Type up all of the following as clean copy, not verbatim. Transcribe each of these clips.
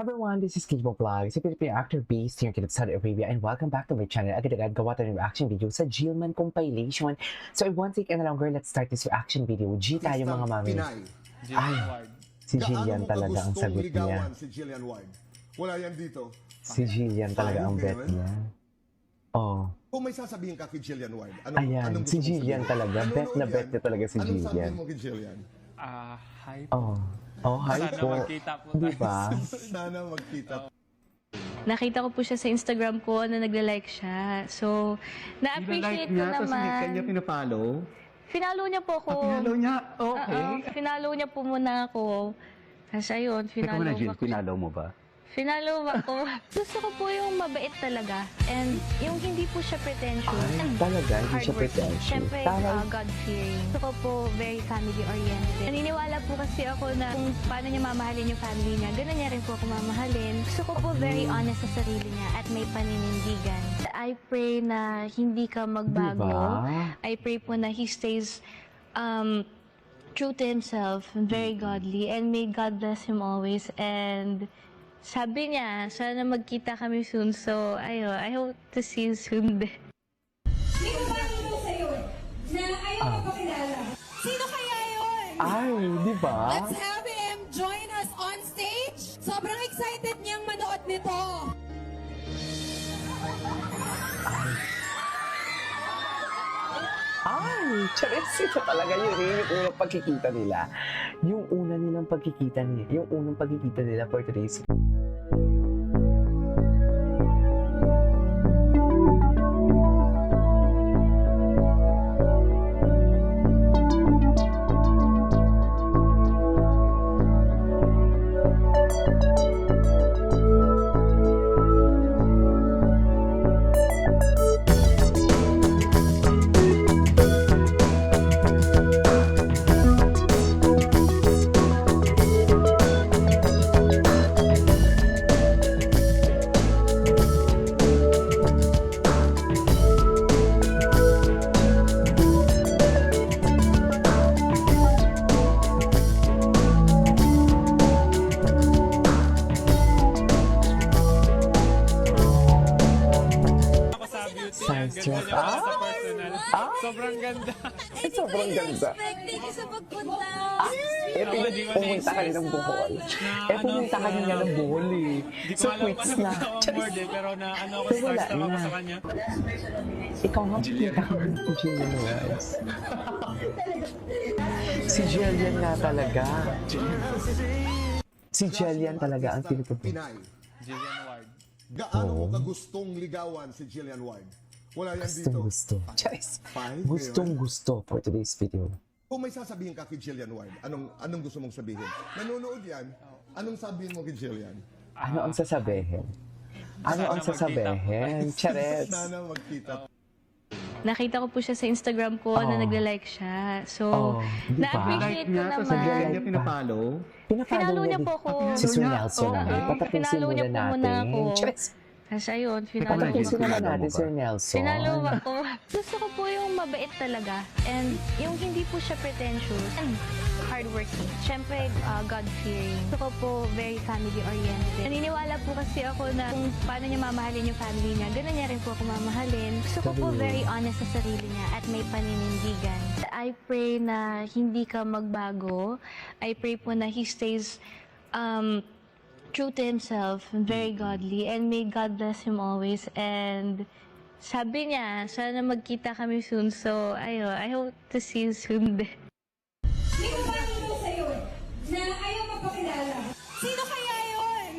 Everyone, this is Kibo Vlog, si Filipino actor based here in Saudi Arabia, and welcome back to my channel. Agad-agad gawa tayo ng reaction video sa Jillman compilation. So it won't take any longer, let's start this reaction video. G tayo mga mami. Ay, si Jillian talaga ang sagot niya. Si Jillian Ward. Wala yan dito. Si Jillian talaga ang bet niya. Oh. Kung may sasabihin ka kay Jillian Ward, Ayan, si Jillian talaga. Bet na bet niya talaga si Anong Jillian. sabihin mo kay Jillian? Hi. Oh, hi Sana po. magkita po Di tayo. ba? Sana magkita. Nakita ko po siya sa Instagram ko na nagla-like siya. So, na-appreciate ko Tapos hindi naman. kanya pinapollow. Finalo niya po ako. Pinalo niya? Okay. Finalo niya po muna ako. Tapos ayun, Teka muna, Jill, ako. pinalo mo ba? Finalo ako. Gusto ko po yung mabait talaga. And yung hindi po siya pretentious. Ay, and talaga, hindi siya hardworking. pretentious. Siyempre, Tama. God-fearing. Gusto ko po very family-oriented. Naniniwala po kasi ako na kung paano niya mamahalin yung family niya, ganun niya rin po ako mamahalin. Gusto ko po very honest sa sarili niya at may paninindigan. I pray na hindi ka magbago. Diba? I pray po na he stays true to himself, very godly, and may God bless him always. And sabi niya, sana magkita kami soon. So, ayun, I hope to see you soon din. Sino ba ano sa'yo na ayaw mapakilala? Sino kaya yun? Ay, di ba? Let's have him join us on stage. Sobrang excited niyang manood nito. Ay, charis, ito talaga yung unang pagkikita nila. Yung unang pagkikita nila for today's Science Ganda trip. niya pala sa personal. Sobrang ganda. Sobrang ganda. Thank you sa pagpunta. Pumunta ka rin ng Bohol. Pumunta ka rin nga ng Bohol eh. Di ko So, alam quits paano na. naka-onboard eh, pero na ano ako, Pero wala starstruck ako na. sa kanya. Ikaw nga, kita ka rin si Jillian guys. Si Jillian nga talaga. Si Jillian talaga ang pinupunta. Pinay. Jillian Ward. Gaano mo kagustong ligawan si Jillian Ward? Wala yan dito. Gustong-gusto. Charis. Five, Gustong-gusto for today's video. Kung may sasabihin ka kay Jillian Ward, anong gusto mong sabihin? Nanonood yan. Anong sabihin mo kay Jillian? Ano ang sasabihin? Ano ang sasabihin? Charis. Sana magkita. Nakita ko po siya sa Instagram ko na nagla-like siya. So, Di ba? na-appreciate ko Niya, tapos hindi naman. kanya pinapollow. Finalo niya po ako. Si Sir Nelson namin. Patapusin Finalo niya muna po muna natin. ako. Charis. Tapos ayun, finalo Patapusin ko. Patapusin naman Finalo mo natin, ba? Sir Nelson. Finalo ako. Gusto ko po yung mabait talaga. And yung hindi po siya pretentious. And hardworking. Siyempre, God-fearing. Gusto ko po very family-oriented. Naniniwala po kasi ako na kung paano niya mamahalin yung family niya, ganun niya rin po ako mamahalin. Gusto ko po very honest sa sarili niya at may paninindigan. I pray na hindi ka magbago. I pray po na he stays true to himself, very godly, and may God bless him always. And sabi niya, sana magkita kami soon. So, ayun, I hope to see you soon din. Sino ba ano sa'yo na ayaw mapakilala? Sino kaya yun?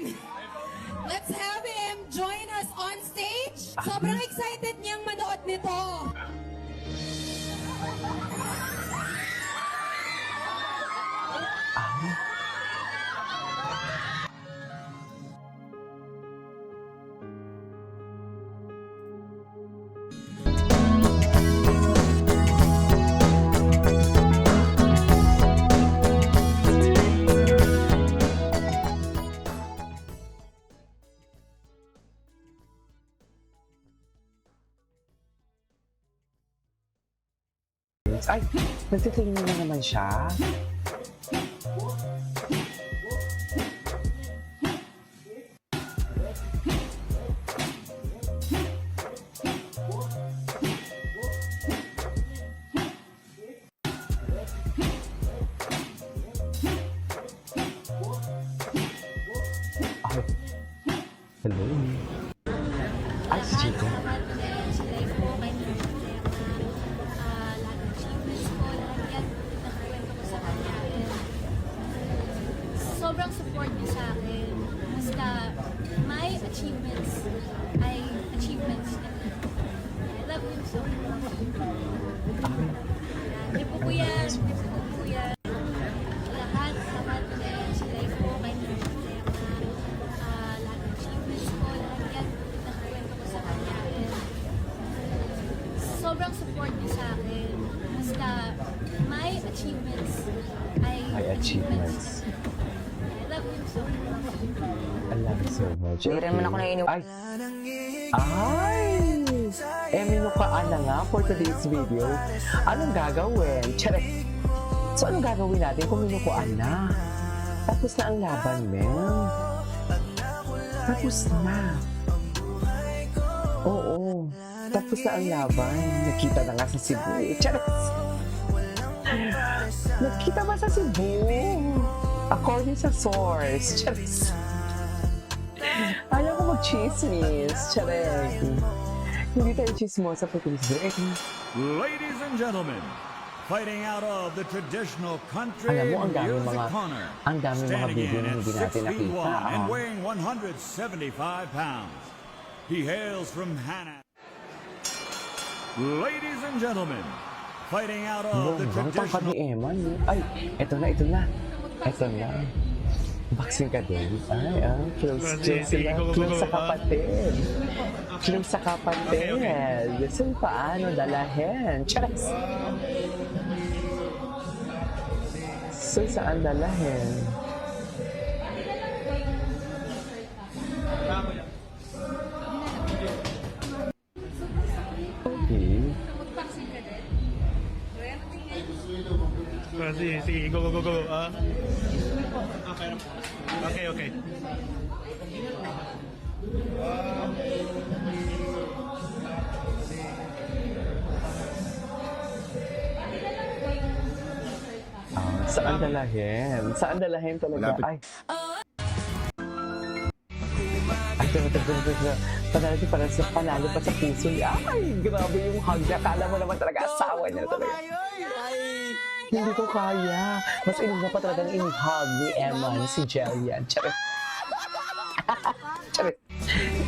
Let's have him join us on stage. Sobrang excited niyang manood nito. Ay, nagtitingin na naman siya. Ay. Hello. Ay, si Chico. Lahat din sa life ko, kay Mr. lahat ng achievements ko, lahat yan, nakuwento ko sa kanya. And sobrang support niya sa akin. Basta my achievements ay achievements niya. I love him so much. Trip ko po yan, trip ko po yan. Lahat din sa life ko, kay Mr. lahat ng achievements ko, lahat yan, nakuwento ko sa kanya. And sobrang support niya sa akin. Basta my achievements ay Ay, achievements. I love him so much. I love you so much. Hindi rin naman ako naiiniwan. Ay! Ay! Minukaan na nga for today's video. Anong gagawin? Charet! So, anong gagawin natin kung minukaan na? Tapos na ang laban, Mel. Tapos na. Oo. Tapos na ang laban. Nakita na nga sa Cebu. Charet! Nakita ba sa Cebu? According sa source. Charet! Ayaw ko mag-chismis. Charet! Hindi tayo chismosa for today's video. Ladies and gentlemen, fighting out of the traditional country Alam mo, ang daming music mga- corner, ang daming mga standing video in na at hindi 6 natin feet nakita, 1 and ah. weighing 175 pounds. He hails from Hana. Ladies and gentlemen, fighting out of the Ang tangkad traditional ni Emma, no? Ay, eto na. Eto na. Boxing ka din. Ay, close sila. Close sa kapatid. Close sa kapatid. So, paano dalahin? Charas! So, saan dalahin? Okay. Sige, go. Okay. Saan dalahin? Saan dalahin talaga? Ay. Ay, tara. Panalo pa sa puso niya. Ay, grabe yung hug niya. Kala mo naman talaga asawa niya talaga. Hindi ko kaya. Mas inuuna pa talaga ng in-hug ni Emma, ni si Jillian. Charit. Charit.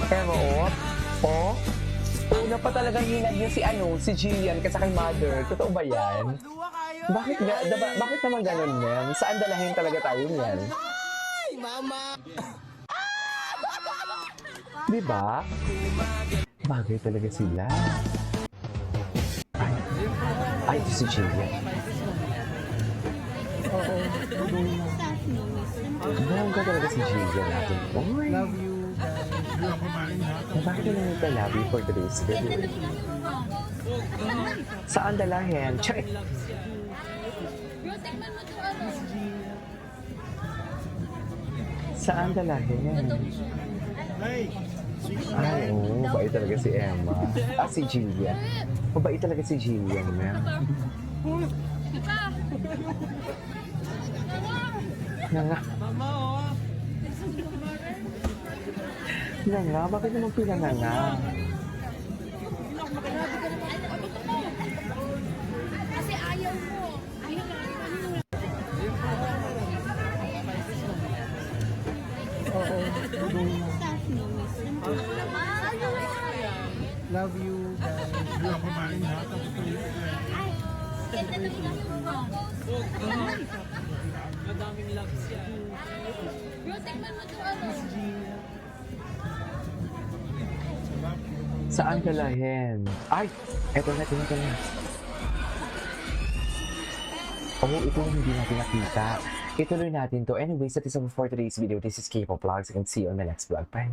Emma, oh. Una pa talagang hinag niya si Jillian kasi kay Mother. Totoo ba yan? Bakit naman ganun, ma'am? Saan dalahin talaga tayo niyan? Ay, mama! Diba? Bagay talaga sila. Ay, ito si Jillian. Oo. Bongga talaga si Jillian natin. Oy. Love you. Bakit naman ito love you for today's video? Saan dalahin? Check! Saan dalahin? Ay, oo. Mabait talaga si Emma. Si Jillian. Mabait talaga si Jillian, ma'am. Nga, bakit naman pinanganga? Kasi ayaw mo. Love you, guys. Madaming loves yan. Saan dalahin? Ay! Eto na. Oh, ito yung hindi natin nakita. Ituloy natin to. Anyways, that is all for today's video. This is K-Pop Vlogs. I can see you on my next vlog. Bye!